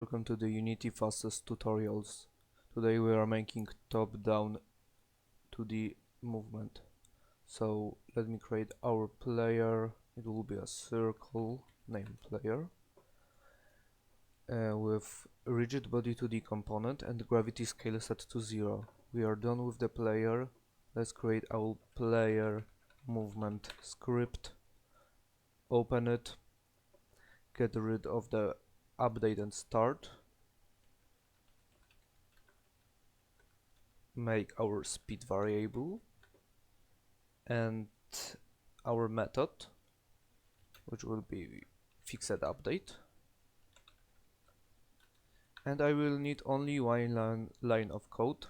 Welcome to the Unity Fastest tutorials. Today we are making top-down 2D movement. So let me create our player. It will be a circle named player with rigid body 2D component and gravity scale set to 0. We are done with the player. Let's create our player movement script. Open it. Get rid of the update and start. Make our speed variable and our method, which will be fixed update, and I will need only one line of code.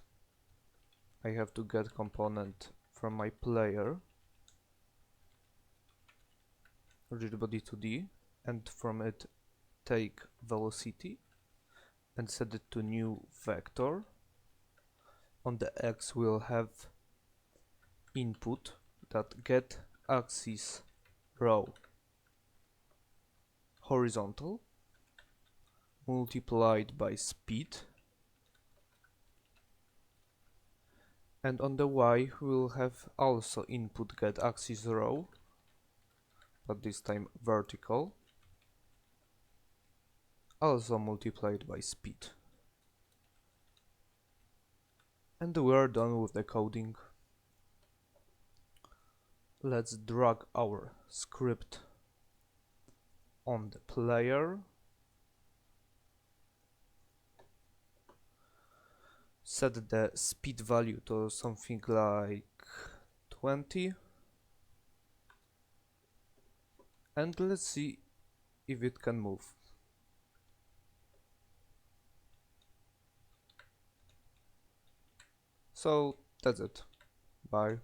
I have to get component from my player rigid body 2D and from it take velocity and set it to new vector. On the X we'll have input that get axis row horizontal multiplied by speed, and on the Y we'll have also input get axis row, but this time vertical, also multiplied by speed. And we're done with the coding. Let's drag our script on the player. Set the speed value to something like 20. And let's see if it can move. So that's it. Bye.